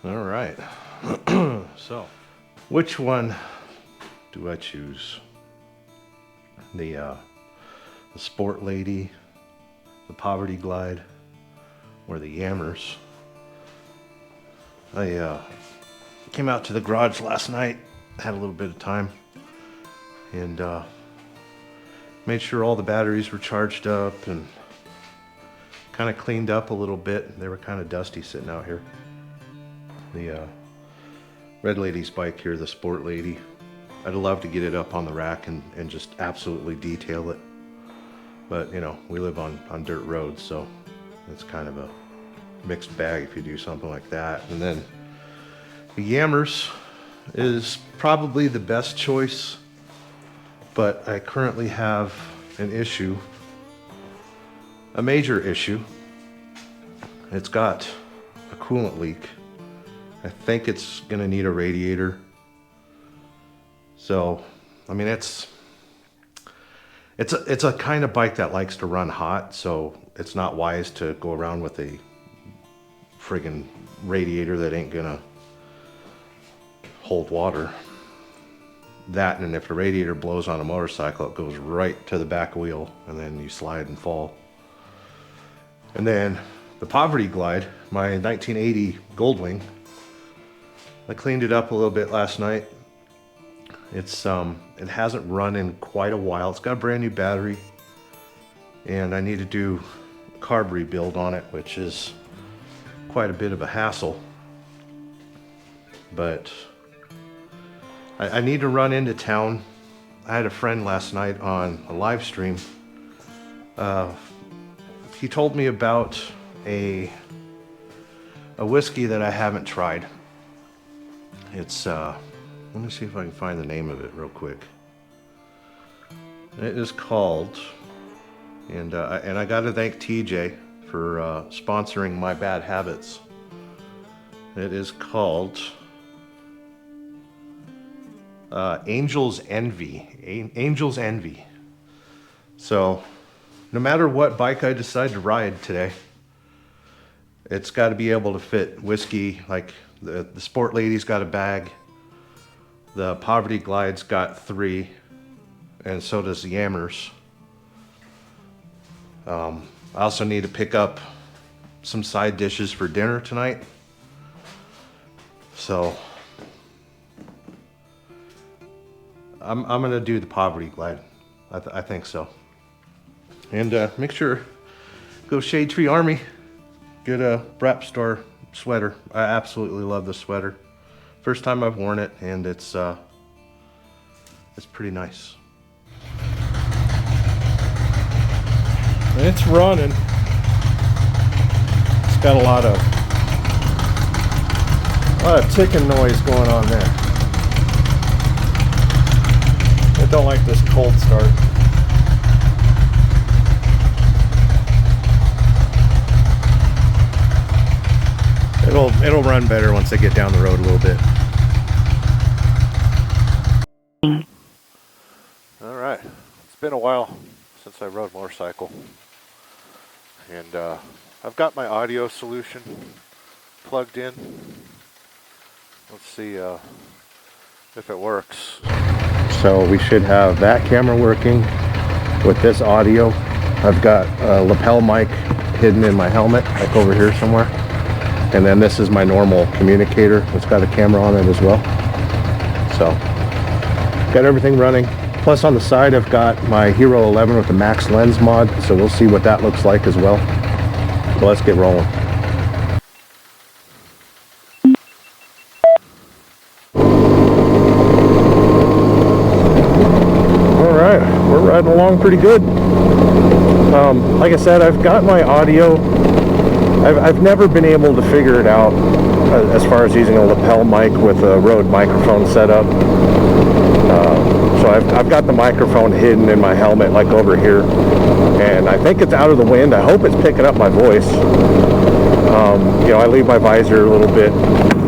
All right. So, which one do I choose? The Sport Lady, the Povertyglide, or the Yammers? I came out to the garage last night, had a little bit of time, and made sure all the batteries were charged up and kind of cleaned up a little bit. They were kind of dusty sitting out here. The Red Lady's bike here, the Sport Lady, I'd love to get it up on the rack and just absolutely detail it. But, you know, we live on dirt roads, so it's kind of a mixed bag if you do something like that. And then the Yammers is probably the best choice, but I currently have an issue, a major issue. It's got a coolant leak. I think it's gonna need a radiator. So, I mean, it's a kind of bike that likes to run hot, so it's not wise to go around with a friggin' radiator that ain't gonna hold water. That, and if the radiator blows on a motorcycle, it goes right to the back wheel, and then you slide and fall. And then the Povertyglide, my 1980 Goldwing, I cleaned it up a little bit last night. It hasn't run in quite a while. It's got a brand new battery, and I need to do carb rebuild on it, which is quite a bit of a hassle. But I need to run into town. I had a friend last night on a live stream. He told me about a whiskey that I haven't tried. It's let me see if I can find the name of it real quick. It is called, and I got to thank TJ for sponsoring my bad habits. It is called Angel's Envy. Angel's Envy. So, no matter what bike I decide to ride today, it's got to be able to fit whiskey. Like the Sport Lady's got a bag. The Povertyglide's got 3, and so does the Yammers. I also need to pick up some side dishes for dinner tonight. So I'm gonna do the Povertyglide. I think so. And make sure go Shade Tree Army. Get a Brap Store sweater. I absolutely love the sweater. First time I've worn it, and it's pretty nice. It's running. It's got a lot of ticking noise going on there. I don't like this cold start. It'll run better once I get down the road a little bit. All right, it's been a while since I rode a motorcycle, and I've got my audio solution plugged in. Let's see if it works. So we should have that camera working with this audio. I've got a lapel mic hidden in my helmet, like over here somewhere. And then this is my normal communicator. It's got a camera on it as well. So, got everything running. Plus on the side, I've got my Hero 11 with the Max Lens mod. So we'll see what that looks like as well. So let's get rolling. All right, we're riding along pretty good. Like I said, I've got my audio. I've never been able to figure it out as far as using a lapel mic with a Rode microphone setup. So I've got the microphone hidden in my helmet, like over here, and I think it's out of the wind. I hope it's picking up my voice. You know, I leave my visor a little bit,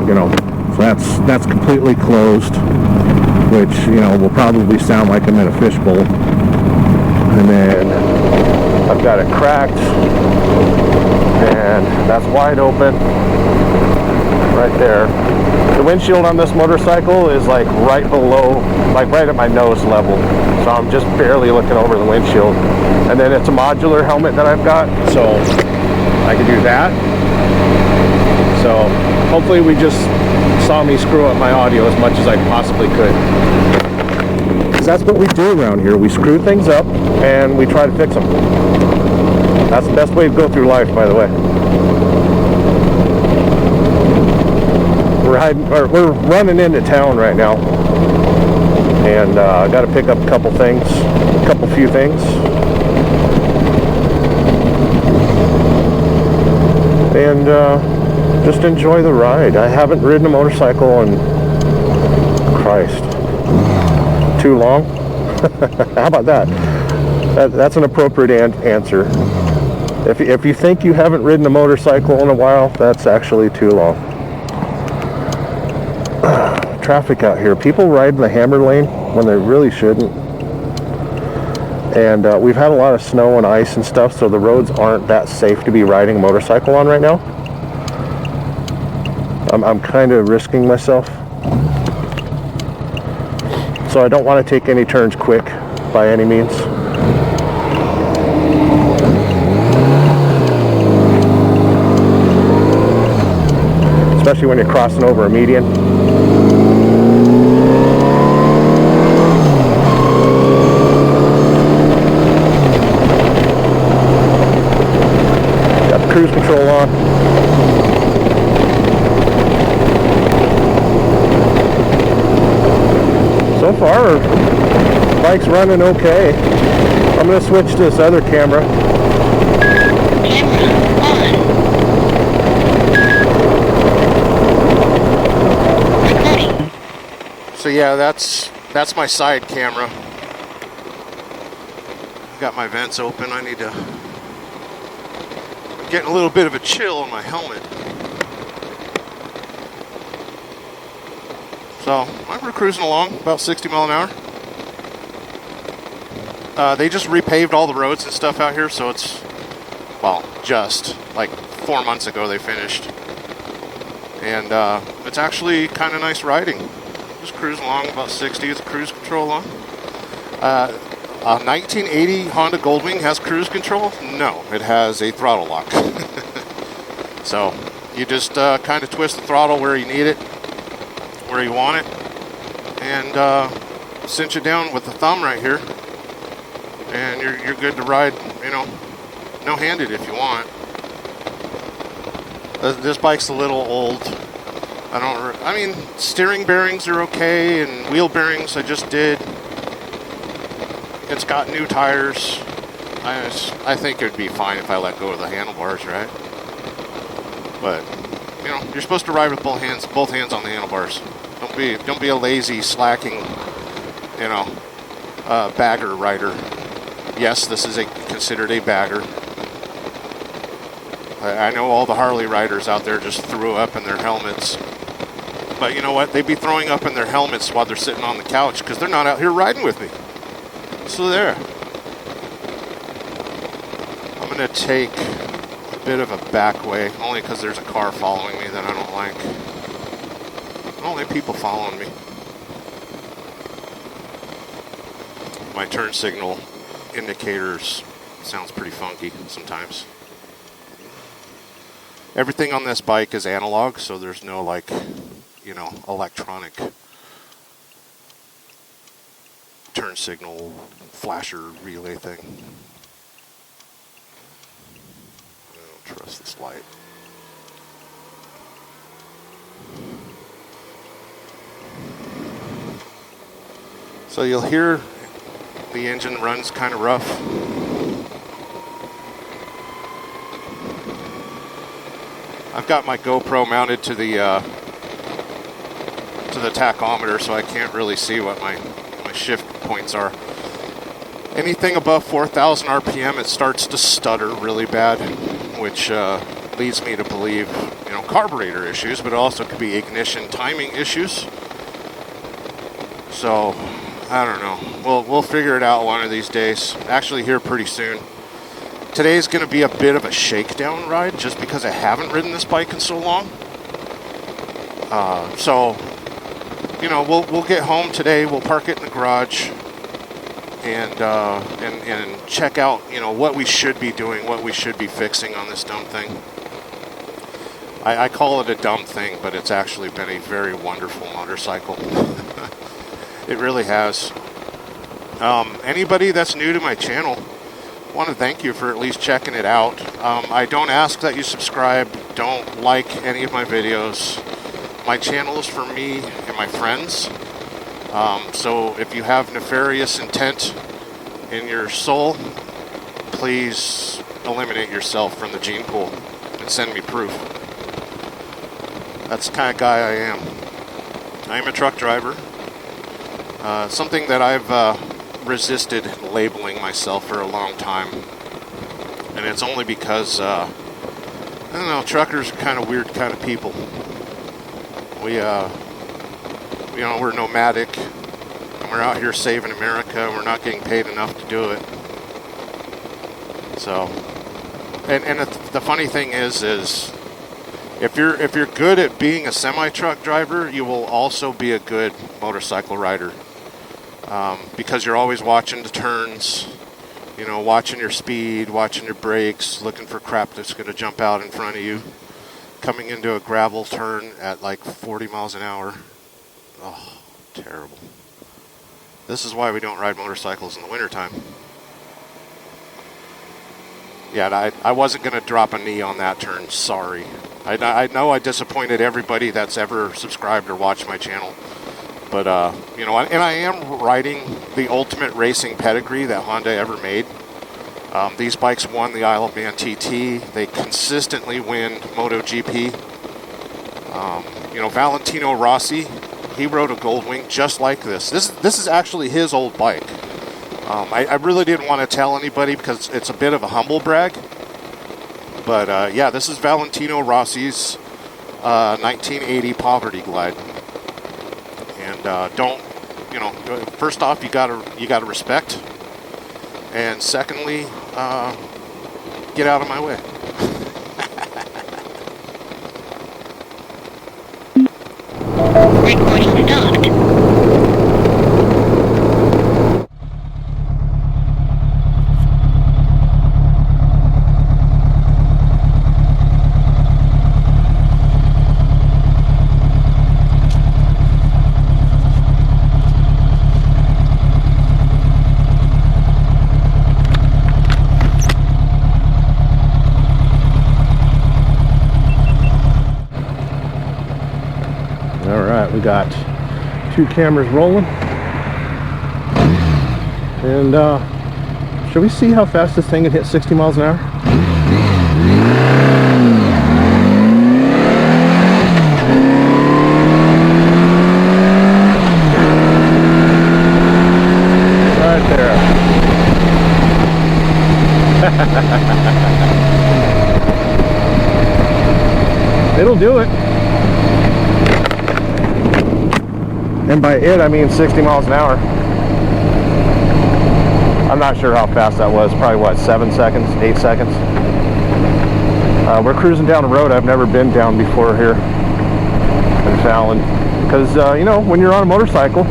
you know, so that's completely closed, which, you know, will probably sound like I'm in a fishbowl. And then I've got it cracked, and that's wide open. right there. The windshield on this motorcycle is like right below, like right at my nose level. So I'm just barely looking over the windshield. And then it's a modular helmet that I've got, so I can do that. So hopefully we just saw me screw up my audio as much as I possibly could. Because that's what we do around here. We screw things up and we try to fix them. That's the best way to go through life, by the way. We're running into town right now, and I got to pick up a few things, and just enjoy the ride. I haven't ridden a motorcycle in, Christ, too long. How about that? That's an appropriate answer. If you think you haven't ridden a motorcycle in a while, that's actually too long. Traffic out here. People ride in the hammer lane when they really shouldn't. And we've had a lot of snow and ice and stuff, so the roads aren't that safe to be riding a motorcycle on right now. I'm kind of risking myself. So I don't want to take any turns quick by any means. Especially when you're crossing over a median. Got the cruise control on. So far, the bike's running okay. I'm going to switch to this other camera. So yeah, that's my side camera. Got my vents open. I'm getting a little bit of a chill on my helmet. So we're cruising along about 60 mile an hour. They just repaved all the roads and stuff out here, so it's, well, just like 4 months ago they finished. And it's actually kind of nice riding. Just cruising along about 60 with cruise control on. A 1980 Honda Goldwing has cruise control? No, it has a throttle lock. So you just kind of twist the throttle where you need it, where you want it, and cinch it down with the thumb right here, and you're good to ride, you know, no-handed if you want. This bike's a little old. I mean, steering bearings are okay, and wheel bearings I just did. It's got new tires. I think it'd be fine if I let go of the handlebars, right? But, you know, you're supposed to ride with both hands on the handlebars. Don't be a lazy, slacking, you know, bagger rider. Yes, this is considered a bagger. I know all the Harley riders out there just threw up in their helmets. But you know what? They'd be throwing up in their helmets while they're sitting on the couch because they're not out here riding with me. So there. I'm going to take a bit of a back way, only because there's a car following me that I don't like. I don't like people following me. My turn signal indicators sounds pretty funky sometimes. Everything on this bike is analog, so there's no, like, you know, electronic turn signal flasher relay thing. I don't trust this light. So you'll hear the engine runs kind of rough. I've got my GoPro mounted to the tachometer, so I can't really see what my shift points are. Anything above 4,000 RPM, it starts to stutter really bad, which leads me to believe, you know, carburetor issues, but it also could be ignition timing issues. So I don't know. We'll figure it out one of these days. Actually, here pretty soon. Today's going to be a bit of a shakedown ride, just because I haven't ridden this bike in so long. So, you know, we'll get home today. We'll park it in the garage and check out, you know, what we should be doing, what we should be fixing on this dumb thing. I call it a dumb thing, but it's actually been a very wonderful motorcycle. It really has. Anybody that's new to my channel, I want to thank you for at least checking it out. I don't ask that you subscribe, don't like any of my videos. My channel is for me and my friends. So if you have nefarious intent in your soul, please eliminate yourself from the gene pool and send me proof. That's the kind of guy I am. I am a truck driver. Something that I've resisted labeling myself for a long time. And it's only because, I don't know, truckers are kind of weird kind of people. We, you know, we're nomadic. And we're out here saving America. And we're not getting paid enough to do it. So, and the funny thing is if you're good at being a semi-truck driver, you will also be a good motorcycle rider. Because you're always watching the turns, you know, watching your speed, watching your brakes, looking for crap that's going to jump out in front of you, coming into a gravel turn at like 40 miles an hour. Oh, terrible. This is why we don't ride motorcycles in the wintertime. Yeah, I wasn't going to drop a knee on that turn, sorry. I know I disappointed everybody that's ever subscribed or watched my channel. But, you know, and I am riding the ultimate racing pedigree that Honda ever made. These bikes won the Isle of Man TT. They consistently win MotoGP. You know, Valentino Rossi, he rode a Goldwing just like this. This is actually his old bike. I really didn't want to tell anybody because it's a bit of a humble brag. But, yeah, this is Valentino Rossi's 1980 Povertyglide. And don't, you know, first off, you gotta respect. And secondly, get out of my way. Recording stopped. We got 2 cameras rolling, and should we see how fast this thing can hit 60 miles an hour? Right there. It'll do it. And by it, I mean 60 miles an hour. I'm not sure how fast that was. Probably, what, 7 seconds, 8 seconds? We're cruising down the road I've never been down before here in Fallon. Because, you know, when you're on a motorcycle,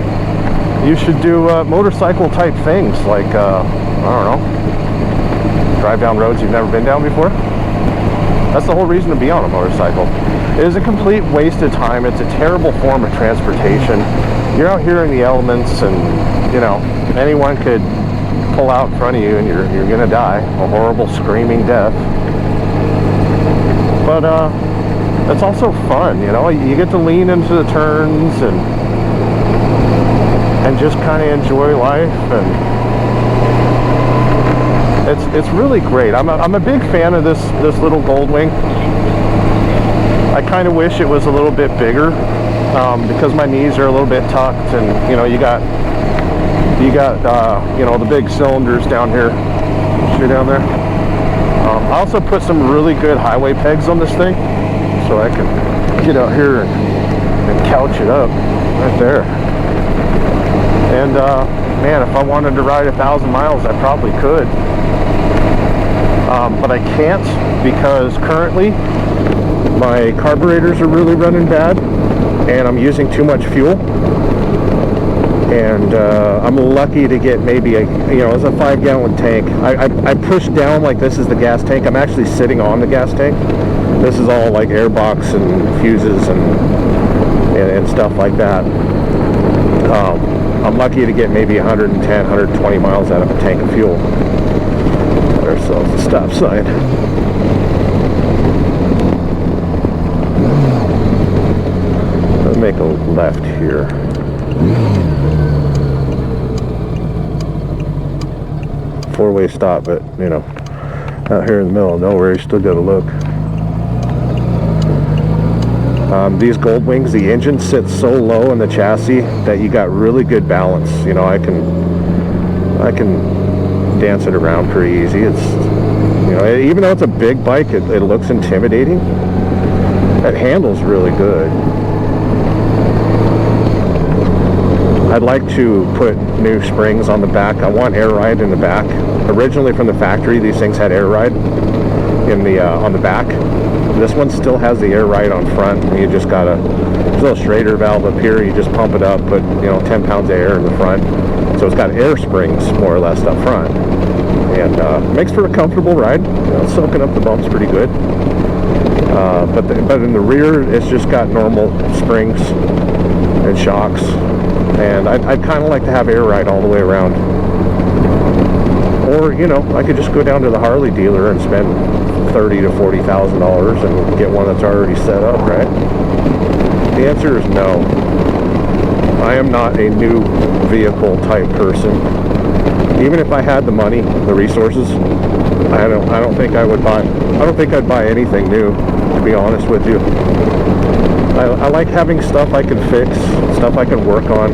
you should do motorcycle type things. Like, I don't know, drive down roads you've never been down before. That's the whole reason to be on a motorcycle. It is a complete waste of time. It's a terrible form of transportation. You're out here in the elements, and you know, anyone could pull out in front of you and you're gonna die a horrible screaming death. But it's also fun, you know. You get to lean into the turns and just kind of enjoy life, and it's really great. I'm a big fan of this little Goldwing. I kind of wish it was a little bit bigger, because my knees are a little bit tucked, and you know, you got you know, the big cylinders down here. See down there? I also put some really good highway pegs on this thing, so I can get out here and couch it up right there. And man, if I wanted to ride 1,000 miles, I probably could. But I can't, because currently my carburetors are really running bad. and I'm using too much fuel. And I'm lucky to get maybe it's a 5-gallon tank. I push down like this is the gas tank. I'm actually sitting on the gas tank. This is all like airbox and fuses and stuff like that. I'm lucky to get maybe 110, 120 miles out of a tank of fuel. Got ourselves a stop sign. Let's make a left here. Four-way stop, but out here in the middle of nowhere, you still gotta look. These Goldwings, the engine sits so low in the chassis that you got really good balance. I can dance it around pretty easy. It's even though it's a big bike, it looks intimidating. It handles really good. I'd like to put new springs on the back. I want air ride in the back. Originally from the factory, these things had air ride on the back. This one still has the air ride on front. You just got a little Schrader valve up here. You just pump it up, put 10 pounds of air in the front. So it's got air springs more or less up front, and makes for a comfortable ride. Soaking up the bumps pretty good. But in the rear, it's just got normal springs and shocks. And I'd kind of like to have air ride all the way around. Or, I could just go down to the Harley dealer and spend $30,000 to $40,000 and get one that's already set up, right? The answer is no. I am not a new vehicle type person. Even if I had the money, the resources, I don't think I'd buy anything new, to be honest with you. I like having stuff I can fix, stuff I can work on.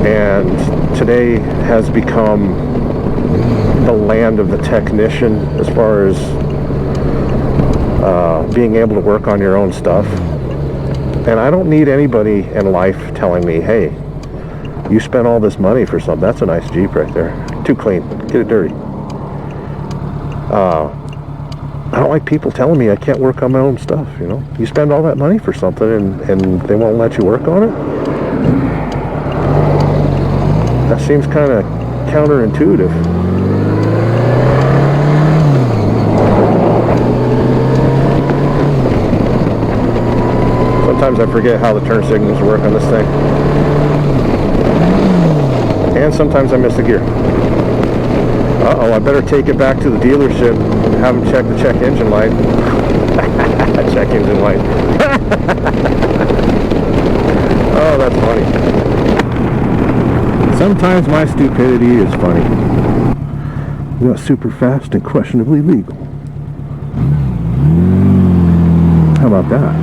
And today has become the land of the technician as far as being able to work on your own stuff. And I don't need anybody in life telling me, hey, you spent all this money for something. That's a nice Jeep right there. Too clean. Get it dirty. I don't like people telling me I can't work on my own stuff, You spend all that money for something and they won't let you work on it? That seems kind of counterintuitive. Sometimes I forget how the turn signals work on this thing. And sometimes I miss a gear. Uh-oh, I better take it back to the dealership and have them check the check engine light. Check engine light. Oh, that's funny. Sometimes my stupidity is funny. Super fast and questionably legal. How about that?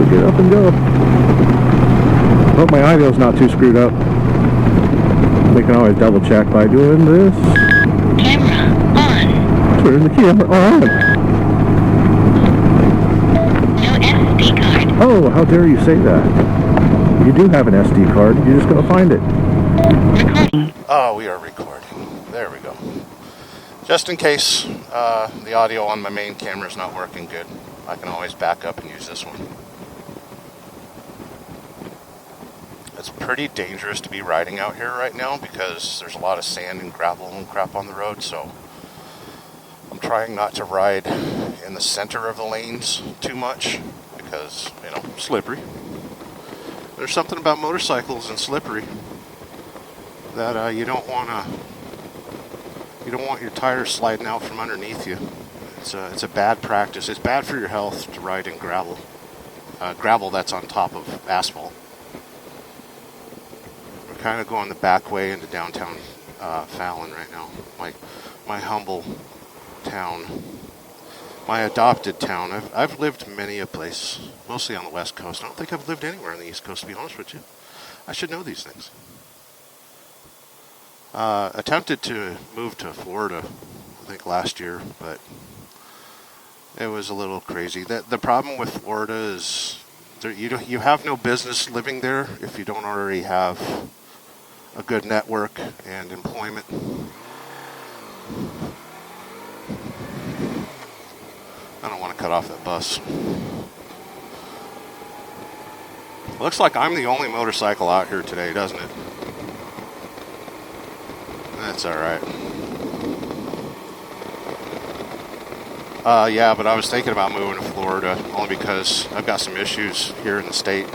Get up and go. Hope my idle's not too screwed up. We can always double check by doing this. Camera on. Turn the camera on. No SD card. Oh, how dare you say that? You do have an SD card. You just gotta find it. Recording. Oh, we are recording. There we go. Just in case the audio on my main camera is not working good, I can always back up and use this one. It's pretty dangerous to be riding out here right now because there's a lot of sand and gravel and crap on the road, so I'm trying not to ride in the center of the lanes too much because, slippery. There's something about motorcycles and slippery that you don't want your tires sliding out from underneath you. It's a bad practice. It's bad for your health to ride in gravel. Gravel that's on top of asphalt. Kind of going the back way into downtown Fallon right now. My humble town, my adopted town. I've lived many a place, mostly on the West Coast. I don't think I've lived anywhere on the East Coast, to be honest with you. I should know these things. Attempted to move to Florida, I think last year, but it was a little crazy. The problem with Florida is You have no business living there if you don't already have a good network and employment. I don't want to cut off that bus. Looks like I'm the only motorcycle out here today, doesn't it? That's alright. Yeah, but I was thinking about moving to Florida only because I've got some issues here in the state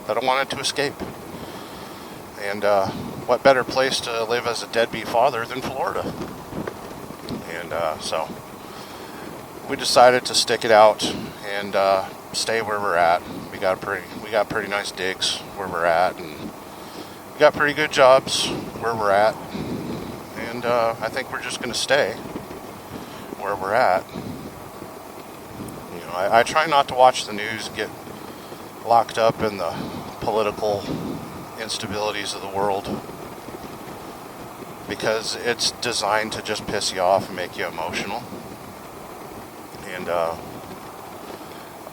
that I wanted to escape. And what better place to live as a deadbeat father than Florida? And so we decided to stick it out and stay where we're at. We got pretty nice digs where we're at, and we got pretty good jobs where we're at. And I think we're just going to stay where we're at. You know, I try not to watch the news, get locked up in the political instabilities of the world, because it's designed to just piss you off and make you emotional. And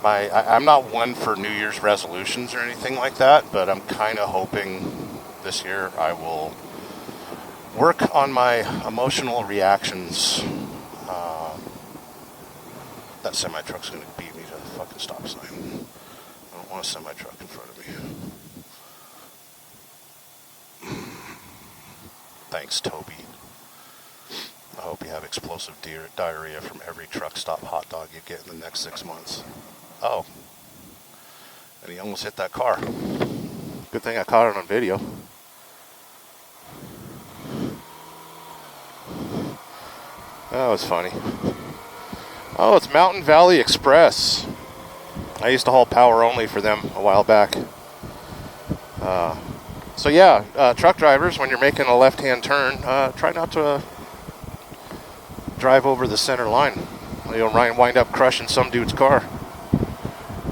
I'm not one for New Year's resolutions or anything like that, but I'm kind of hoping this year I will work on my emotional reactions. That semi-truck's going to beat me to the fucking stop sign. I don't want a semi-truck in front of me. Thanks, Toby. I hope you have explosive diarrhea from every truck stop hot dog you get in the next 6 months. Oh. And he almost hit that car. Good thing I caught it on video. That was funny. Oh, it's Mountain Valley Express. I used to haul power only for them a while back. So yeah, truck drivers, when you're making a left-hand turn, try not to drive over the center line. You'll wind up crushing some dude's car.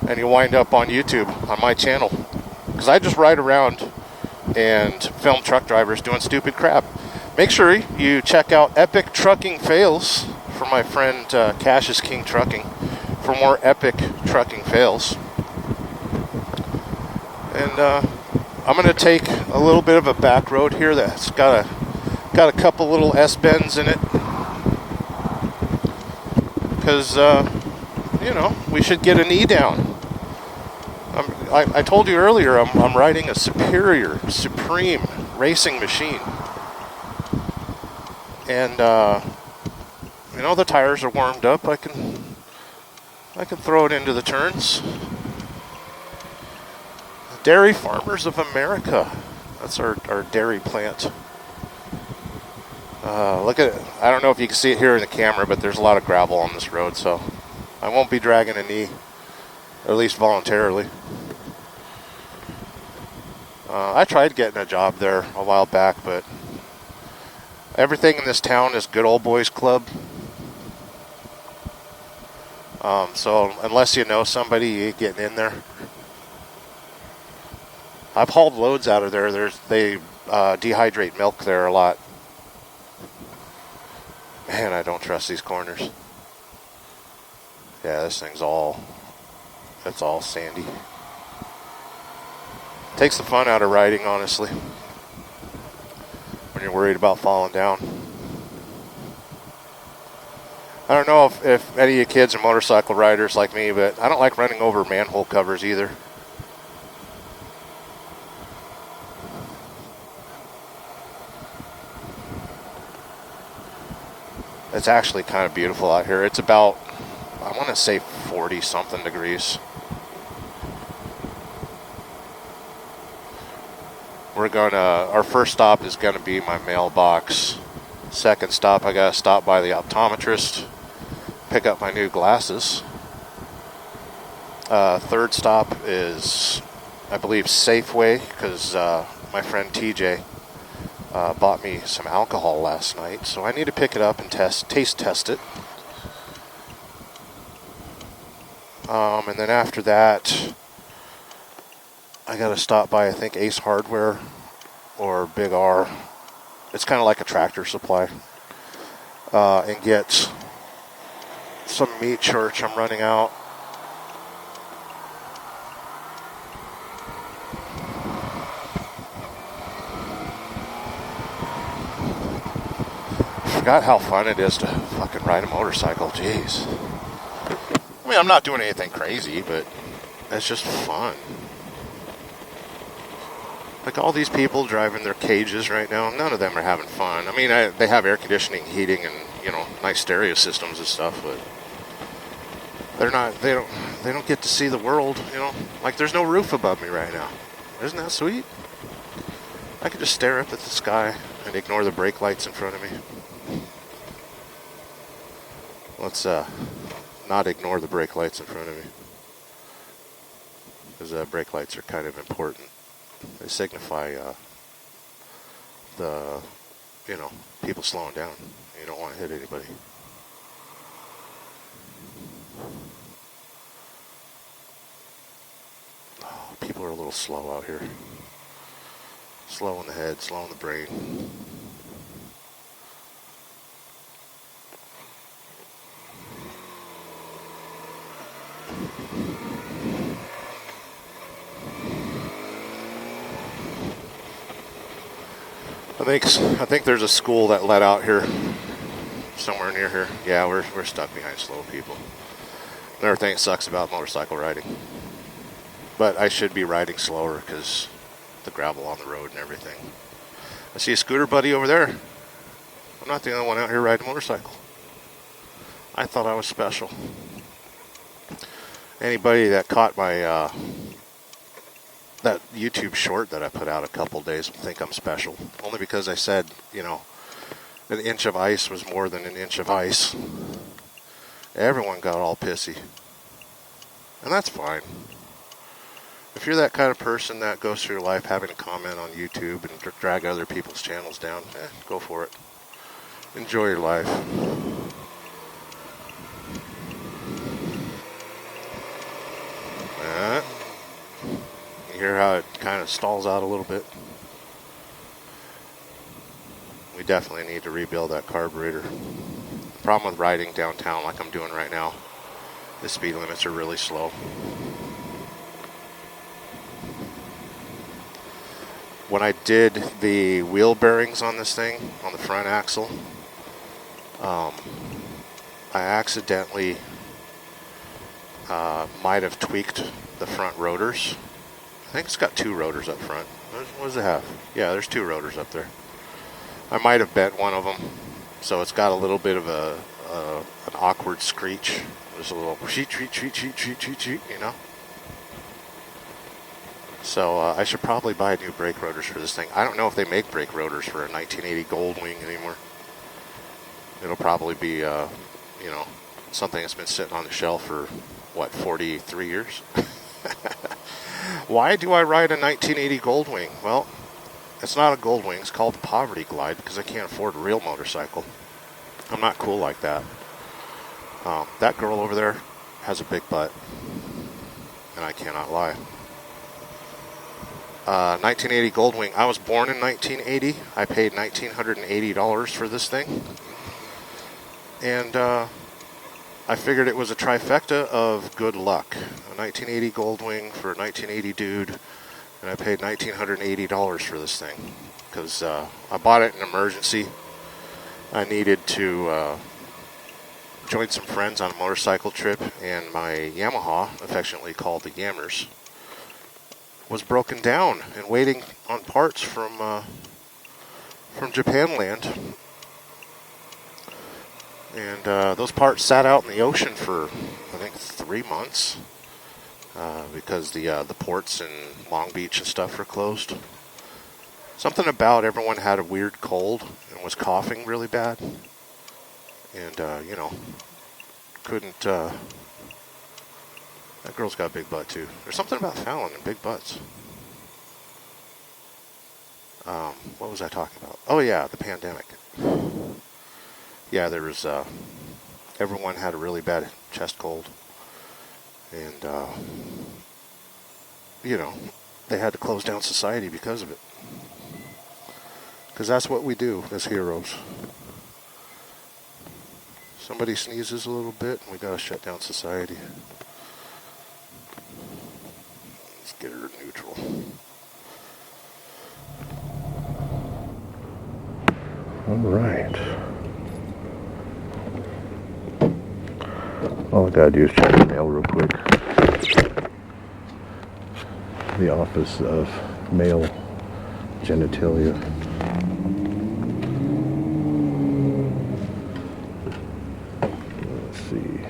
And you'll wind up on YouTube, on my channel. Because I just ride around and film truck drivers doing stupid crap. Make sure you check out Epic Trucking Fails from my friend Cash is King Trucking for more epic trucking fails. And I'm going to take a little bit of a back road here that's got a couple little S-bends in it. Because, you know, we should get a knee down. I told you earlier I'm riding a supreme racing machine. And, you know, the tires are warmed up. I can throw it into the turns. Dairy Farmers of America. That's our dairy plant. Look at it. I don't know if you can see it here in the camera, but there's a lot of gravel on this road, so I won't be dragging a knee, at least voluntarily. I tried getting a job there a while back, but everything in this town is good old boys club. So unless you know somebody, you ain't getting in there. I've hauled loads out of there. They dehydrate milk there a lot. Man, I don't trust these corners. Yeah, this thing's it's all sandy. Takes the fun out of riding, honestly, when you're worried about falling down. I don't know if any of you kids are motorcycle riders like me, but I don't like running over manhole covers either. It's actually kind of beautiful out here. It's about, I want to say 40 something degrees. Our first stop is gonna be my mailbox. Second stop, I gotta stop by the optometrist, pick up my new glasses. Third stop is, I believe, Safeway, because my friend TJ bought me some alcohol last night, so I need to pick it up and taste test it. And then after that, I gotta stop by, I think, Ace Hardware or Big R. It's kind of like a Tractor Supply. And get some meat church. I'm running out. forgot how fun it is to fucking ride a motorcycle. Jeez. I mean, I'm not doing anything crazy, but it's just fun. Like all these people driving their cages right now, none of them are having fun. I mean, they have air conditioning, heating, and nice stereo systems and stuff, but they're not. They don't get to see the world. Like there's no roof above me right now. Isn't that sweet? I can just stare up at the sky and ignore the brake lights in front of me. Let's not ignore the brake lights in front of me, because brake lights are kind of important. They signify the people slowing down. You don't want to hit anybody. Oh, people are a little slow out here. Slow in the head, slow in the brain. I think there's a school that let out here, somewhere near here. Yeah, we're stuck behind slow people. Another thing that sucks about motorcycle riding. But I should be riding slower because the gravel on the road and everything. I see a scooter buddy over there. I'm not the only one out here riding a motorcycle. I thought I was special. Anybody that caught my that YouTube short that I put out a couple days will think I'm special. Only because I said, an inch of ice was more than an inch of ice. Everyone got all pissy. And that's fine. If you're that kind of person that goes through life having to comment on YouTube and drag other people's channels down, go for it. Enjoy your life. You hear how it kind of stalls out a little bit? We definitely need to rebuild that carburetor. The problem with riding downtown like I'm doing right now, the speed limits are really slow. When I did the wheel bearings on this thing, on the front axle, I accidentally might have tweaked the front rotors. I think it's got 2 rotors up front. What does it have? Yeah, there's 2 rotors up there. I might have bent one of them, so it's got a little bit of an awkward screech. There's a little cheat, So I should probably buy new brake rotors for this thing. I don't know if they make brake rotors for a 1980 Goldwing anymore. It'll probably be, something that's been sitting on the shelf for, 43 years? Why do I ride a 1980 Goldwing? Well, it's not a Goldwing. It's called Povertyglide because I can't afford a real motorcycle. I'm not cool like that. That girl over there has a big butt, and I cannot lie. 1980 Goldwing. I was born in 1980. I paid $1,980 for this thing. And I figured it was a trifecta of good luck. A 1980 Goldwing for a 1980 dude. And I paid $1,980 for this thing. Because I bought it in emergency. I needed to join some friends on a motorcycle trip. And my Yamaha, affectionately called the Yammers, was broken down and waiting on parts from Japanland. And those parts sat out in the ocean for, I think, 3 months because the ports in Long Beach and stuff were closed. Something about everyone had a weird cold and was coughing really bad. And, couldn't... that girl's got a big butt, too. There's something about Fallon and big butts. What was I talking about? Oh, yeah, the pandemic. Yeah, there was, everyone had a really bad chest cold. And, they had to close down society because of it. Because that's what we do as heroes. Somebody sneezes a little bit, and we gotta shut down society. Let's get her neutral. All right. All I gotta do is check the mail real quick. The Office of Male Genitalia. Let's see.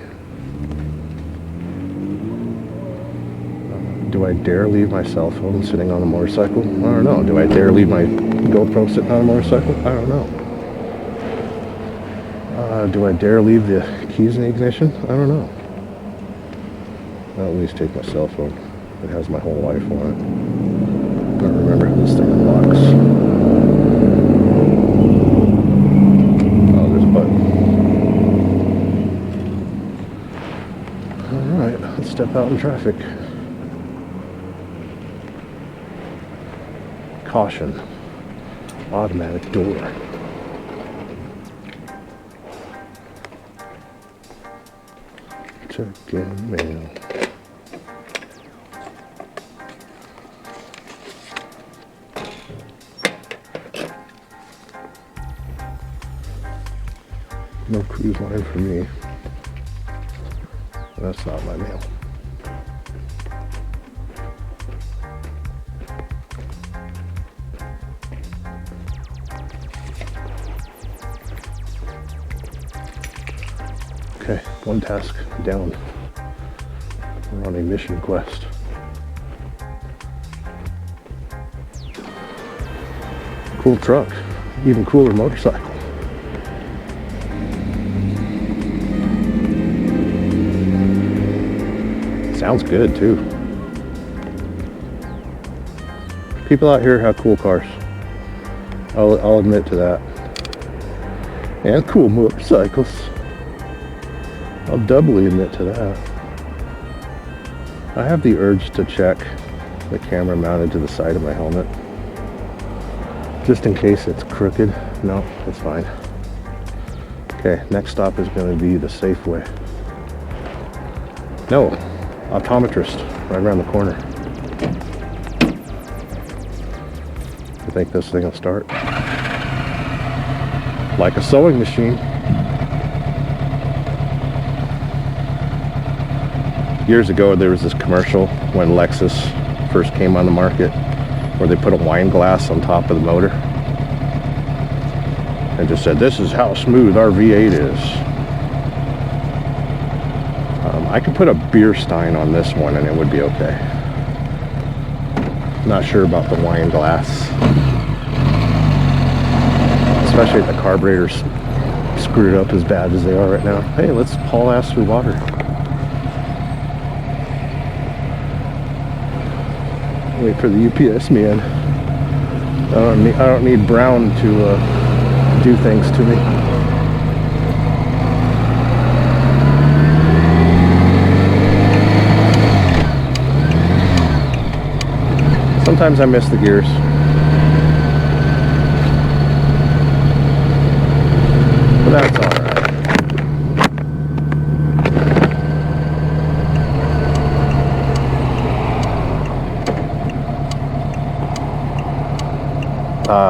Do I dare leave my cell phone sitting on a motorcycle? I don't know. Do I dare leave my GoPro sitting on a motorcycle? I don't know. Do I dare leave the keys in the ignition? I don't know. I'll at least take my cell phone. It has my whole life on it. I don't remember how this thing unlocks. Oh, there's a button. Alright, let's step out in traffic. Caution. Automatic door. Check in mail. No cruise line for me. That's not my mail. Okay, one task down. We're on a mission quest. Cool truck, even cooler motorcycle. Sounds good too. People out here have cool cars. I'll admit to that. And cool motorcycles. I'll doubly admit to that. I have the urge to check the camera mounted to the side of my helmet. Just in case it's crooked. No, it's fine. Okay, next stop is going to be the Safeway. No, optometrist, right around the corner. I think this thing will start. Like a sewing machine. Years ago, there was this commercial when Lexus first came on the market where they put a wine glass on top of the motor and just said, "This is how smooth our V8 is." I could put a beer stein on this one and it would be okay. Not sure about the wine glass. Especially if the carburetor's screwed up as bad as they are right now. Hey, let's haul ass through water. Wait for the UPS man. I don't need Brown to do things to me. Sometimes I miss the gears. But that's all right.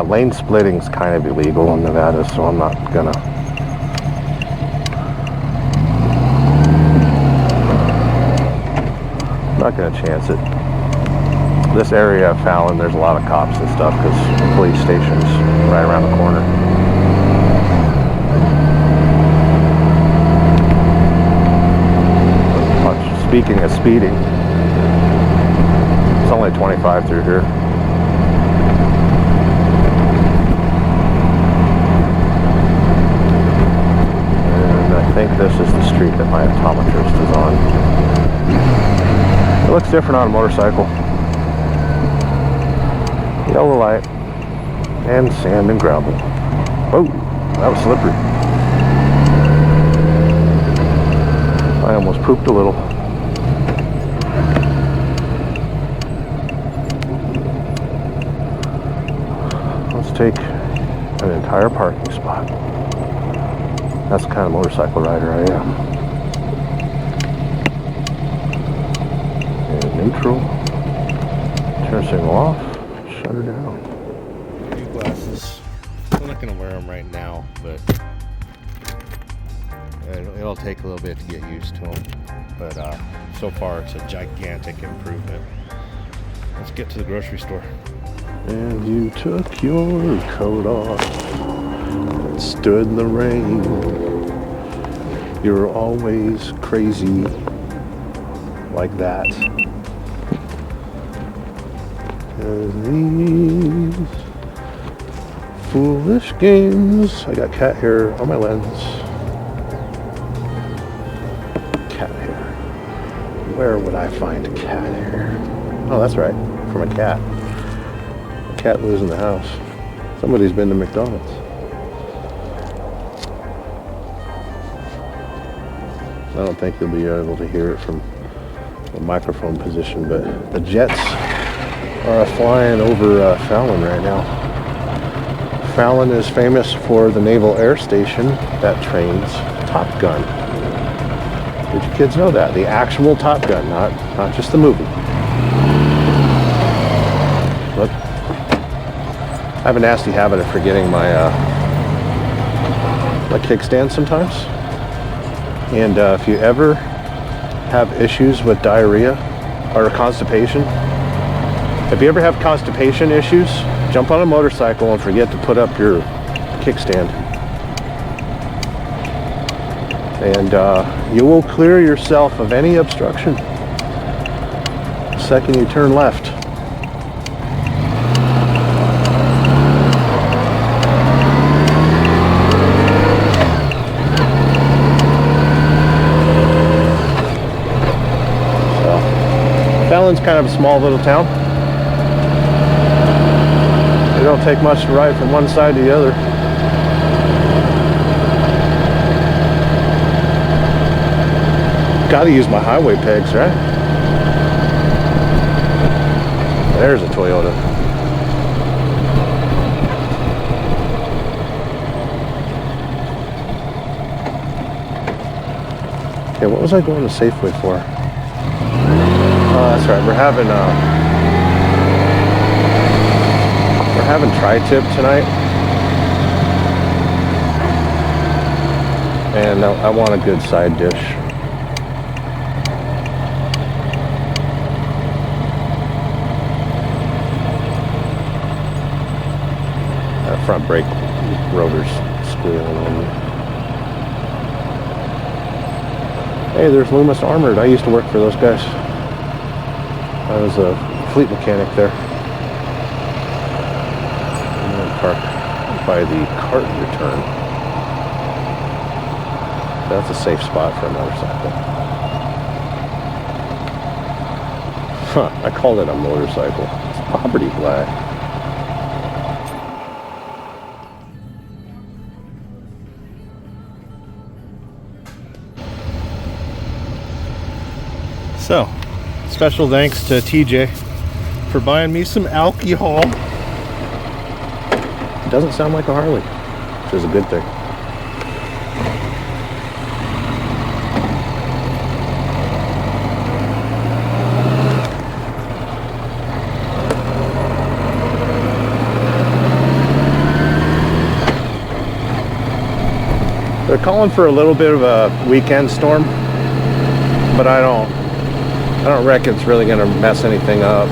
Lane splitting's kind of illegal in Nevada, so I'm not gonna. Chance it. This area of Fallon, there's a lot of cops and stuff because the police station's right around the corner. Speaking of speeding, it's only 25 through here. And I think this is the street that my optometrist is on. It looks different on a motorcycle. Yellow light and sand and gravel. Oh, that was slippery. I almost pooped a little. Let's take an entire parking spot. That's the kind of motorcycle rider I am. And neutral. Turn signal off. Shut her down. New glasses. I'm not going to wear them right now, but It'll take a little bit to get used to them, but so far it's a gigantic improvement. Let's get to the grocery store. And you took your coat off and stood in the rain. You're always crazy like that. And these foolish games. I got cat hair on my lens. Cat hair. Where would I find cat hair? Oh, that's right, from a cat. A cat lives in the house. Somebody's been to McDonald's. I don't think you'll be able to hear it from the microphone position, but the jets are flying over Fallon right now. Fallon is famous for the Naval Air Station that trains Top Gun. Did you kids know that? The actual Top Gun, not just the movie. Look, I have a nasty habit of forgetting my kickstand sometimes. And if you ever have issues with diarrhea or constipation, if you ever have constipation issues, jump on a motorcycle and forget to put up your kickstand. And you will clear yourself of any obstruction the second you turn left. Fallon's kind of a small little town. It don't take much to ride from one side to the other. Gotta use my highway pegs, right? There's a Toyota. Okay, what was I going to Safeway for? Oh, that's right. We're having tri-tip tonight, and I want a good side dish. That front brake rotor's squealing on me. Hey, there's Loomis Armored. I used to work for those guys. I was a fleet mechanic there. I'm going to park by the cart return. That's a safe spot for a motorcycle. Huh, I called it a motorcycle. It's Povertyglide. So, special thanks to TJ for buying me some alcohol. It doesn't sound like a Harley, which is a good thing. They're calling for a little bit of a weekend storm, but I don't reckon it's really going to mess anything up.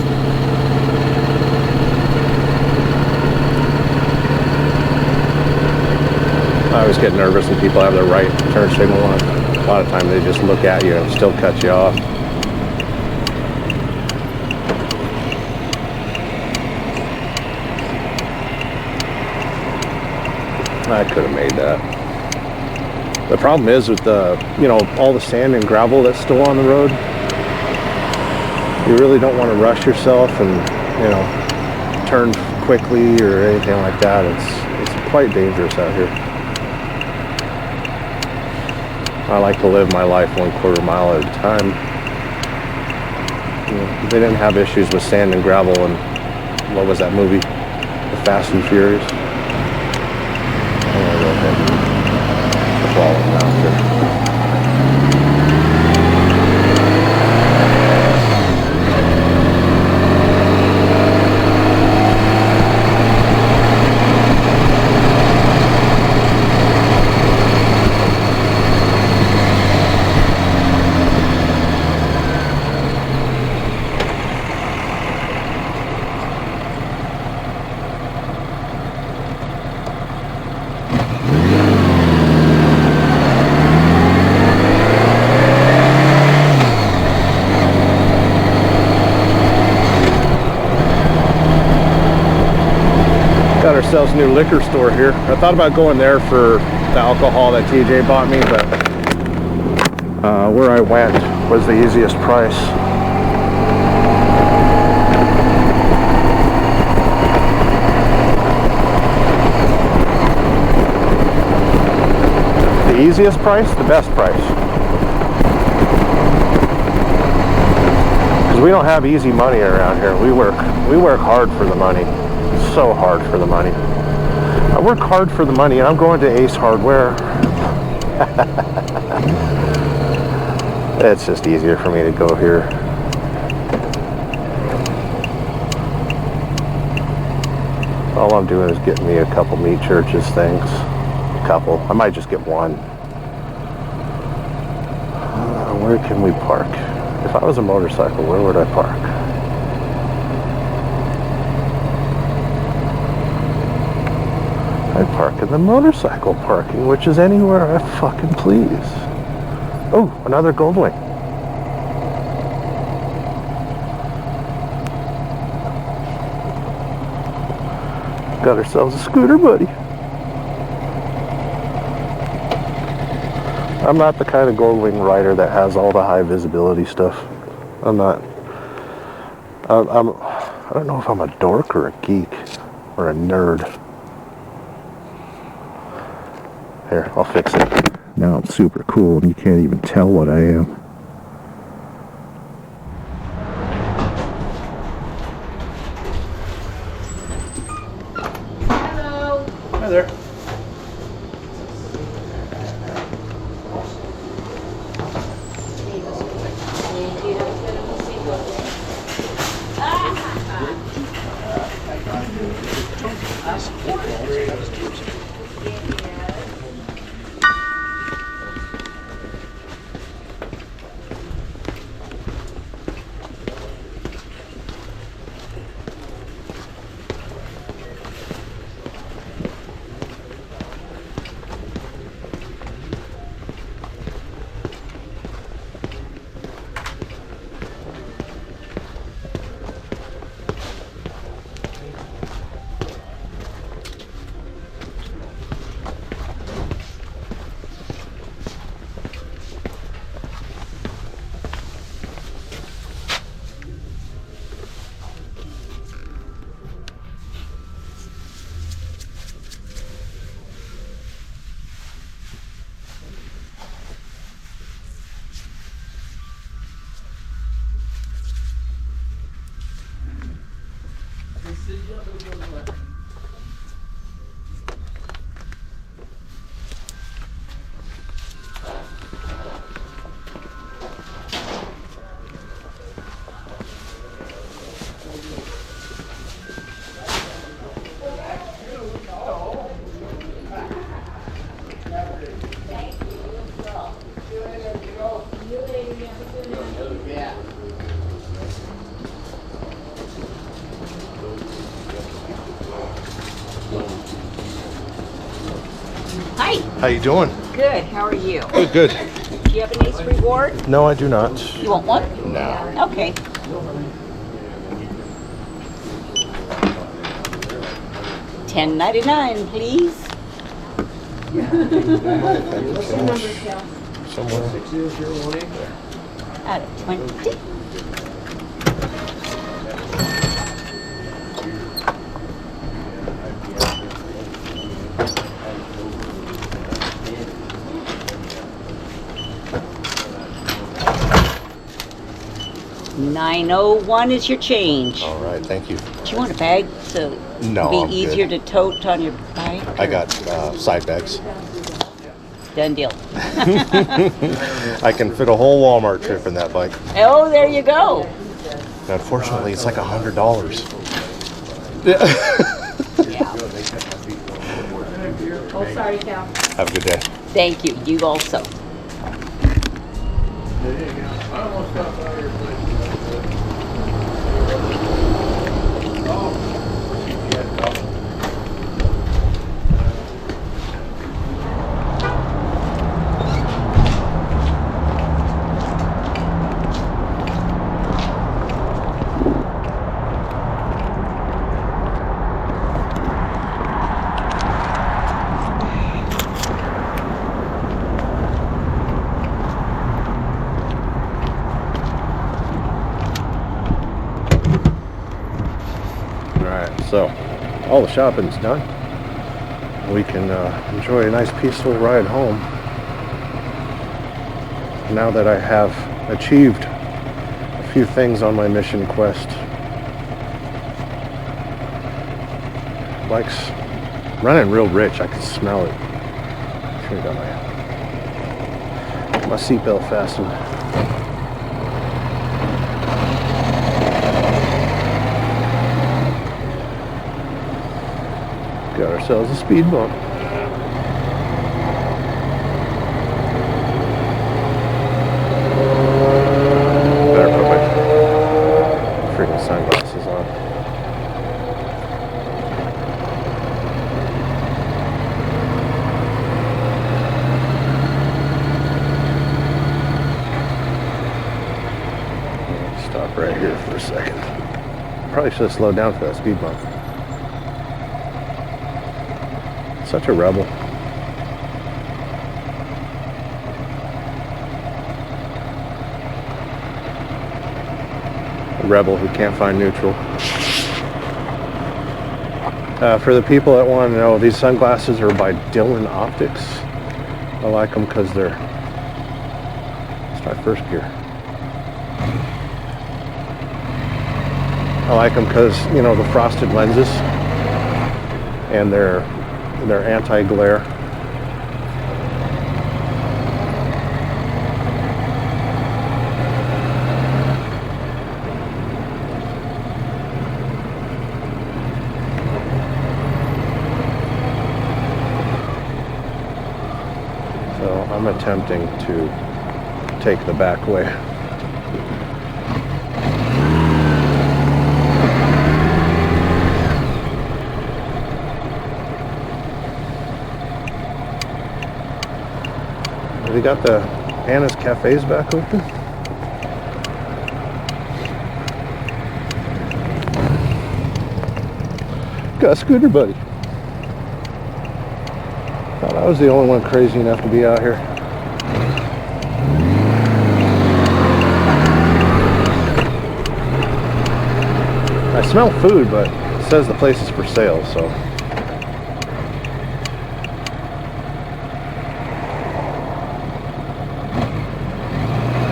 I always get nervous when people have their right turn signal on. A lot of times they just look at you and still cut you off. I could have made that. The problem is with all the sand and gravel that's still on the road, you really don't want to rush yourself and, turn quickly or anything like that. It's quite dangerous out here. I like to live my life 1/4 mile at a time. They didn't have issues with sand and gravel and what was that movie? The Fast and Furious. I'm gonna go ahead and follow them out here. ourselves a new liquor store here. I thought about going there for the alcohol that TJ bought me, but where I went was the easiest price. The easiest price, the best price. Because we don't have easy money around here. We work hard for the money. So hard for the money. I work hard for the money, and I'm going to Ace Hardware. It's just easier for me to go here. All I'm doing is getting me a couple meat churches things. A couple. I might just get one. Where can we park? If I was a motorcycle, where would I park? I park in the motorcycle parking, which is anywhere I fucking please. Oh, another Goldwing. Got ourselves a scooter, buddy. I'm not the kind of Goldwing rider that has all the high visibility stuff. I'm not. I don't know if I'm a dork or a geek or a nerd. Here, I'll fix it. Now it's super cool and you can't even tell what I am. Hello. Hi there. Hi. How you doing? Good. How are you? Good, good. Do you have an Ace reward? No, I do not. You want one? No. Okay. $10.99, please. Somewhere. Out of 20. $9.01 is your change. All right, thank you. Do you want a bag so No, it'll I'm be easier good. to tote on your bike? I got side bags. Done deal. I can fit a whole Walmart trip in that bike. Oh, there you go. Unfortunately, it's like $100. Yeah. Oh, sorry, Cal. Have a good day. Thank you. You also. Alright, so all the shopping's done. We can enjoy a nice peaceful ride home now that I have achieved a few things on my mission quest. Bike's running real rich, I can smell it. Should have got my seatbelt fastened. Got ourselves a speed bump. Better put my freaking sunglasses on. Stop right here for a second. Probably should have slowed down for that speed bump. Such a rebel. A rebel who can't find neutral. For the people that want to know, these sunglasses are by Dylan Optics. I like them because they're... Let's try first gear. I like them because, you know, the frosted lenses and they're anti-glare. So I'm attempting to take the back way. We got the Anna's Cafes back open. Got a scooter buddy. Thought I was the only one crazy enough to be out here. I smell food, but it says the place is for sale, so.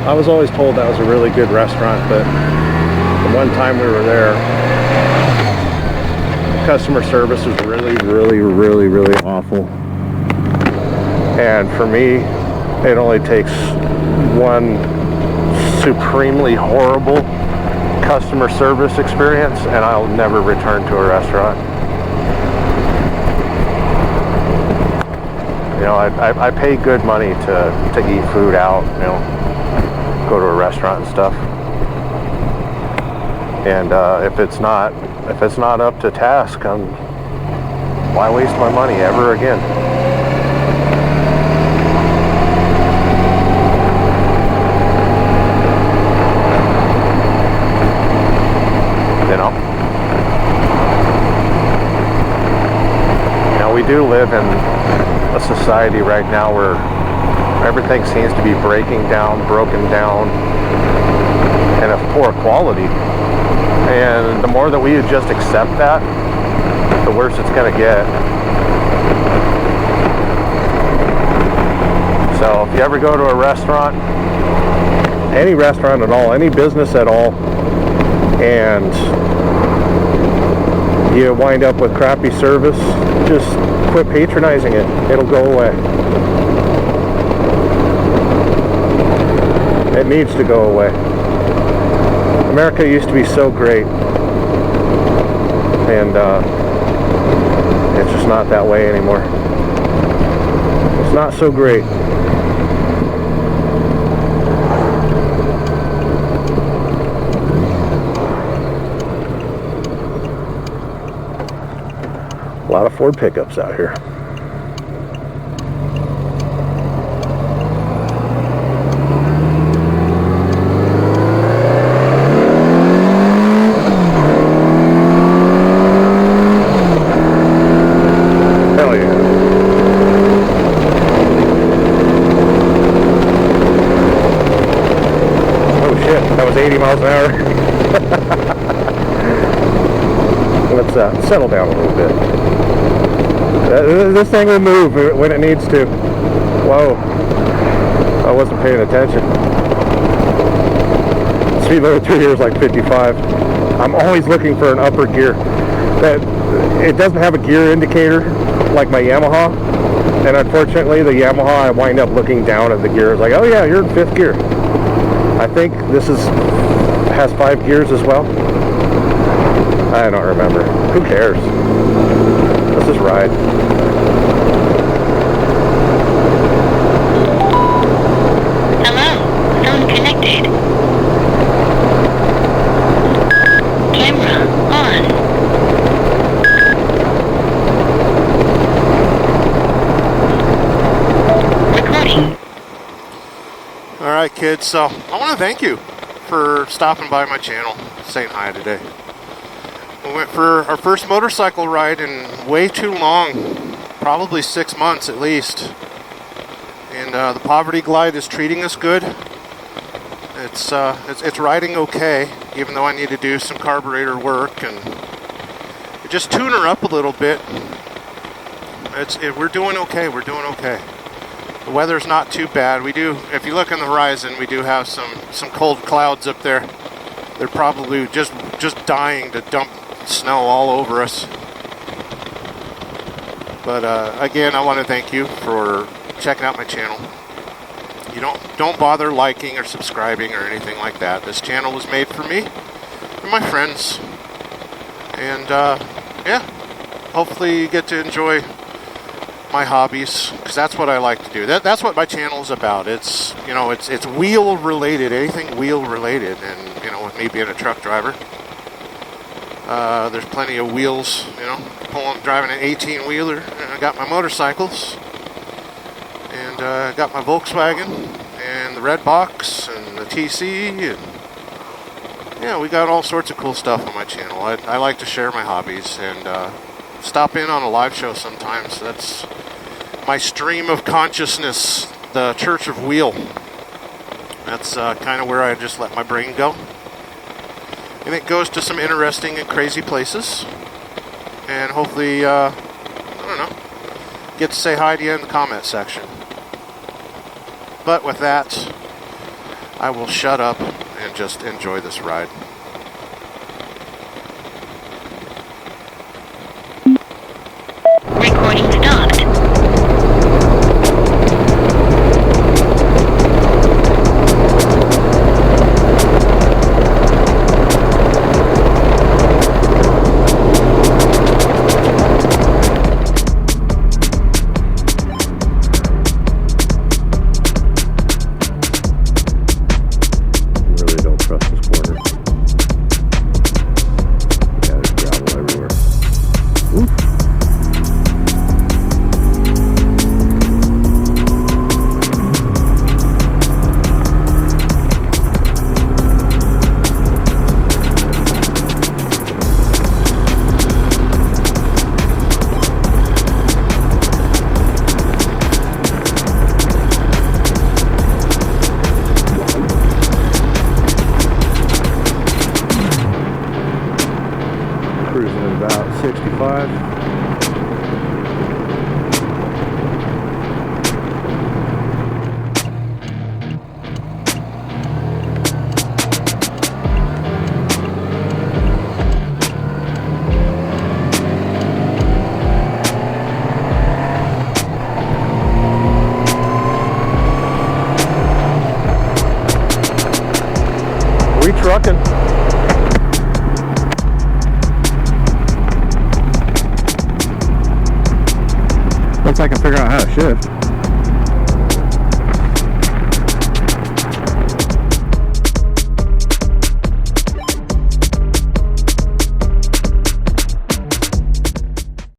I was always told that was a really good restaurant, but the one time we were there, customer service was really awful. And for me, it only takes one supremely horrible customer service experience and I'll never return to a restaurant. You know, I pay good money to eat food out, you know, go to a restaurant and stuff. And if it's not up to task, why waste my money ever again? You know? Now we do live in a society right now where everything seems to be broken down, and of poor quality. And the more that we just accept that, the worse it's going to get. So if you ever go to a restaurant, any restaurant at all, any business at all, and you wind up with crappy service, just quit patronizing it. It'll go away. It needs to go away. America used to be so great, and it's just not that way anymore. It's not so great. A lot of Ford pickups out here. let's settle down a little bit. This thing will move when it needs to. Whoa, I wasn't paying attention. Speed limit through here is like 55. I'm always looking for an upper gear. It doesn't have a gear indicator like my Yamaha, and unfortunately the Yamaha, I wind up looking down at the gear. It's like, oh yeah, you're in 5th gear. I think this has 5 gears as well. I don't remember. Who cares? Let's just ride. Hello, phone connected. Camera on. Recording. All right, kids. So I want to thank you for stopping by my channel, saying hi today. We went for our first motorcycle ride in way too long, probably 6 months at least. And the Povertyglide is treating us good. It's riding okay, even though I need to do some carburetor work and just tune her up a little bit. We're doing okay. We're doing okay. The weather's not too bad. We do, if you look on the horizon, we do have some cold clouds up there. They're probably just dying to dump snow all over us. But again, I want to thank you for checking out my channel. You don't bother liking or subscribing or anything like that. This channel was made for me and my friends, and yeah, hopefully you get to enjoy my hobbies, because that's what I like to do. That's what my channel is about. It's, you know, it's wheel related, anything wheel related. And, you know, with me being a truck driver, there's plenty of wheels, you know, driving an 18-wheeler. I got my motorcycles, and I got my Volkswagen, and the Red Box, and the TC, and yeah, we got all sorts of cool stuff on my channel. I like to share my hobbies, and stop in on a live show sometimes. That's my stream of consciousness, the Church of Wheel. That's kind of where I just let my brain go. And it goes to some interesting and crazy places. And hopefully, I don't know, get to say hi to you in the comment section. But with that, I will shut up and just enjoy this ride. Recording stopped. Really don't trust this corner. Yeah, there's gravel everywhere. Oof. Cruising at about 65. We trucking. Once I can figure out how to shift.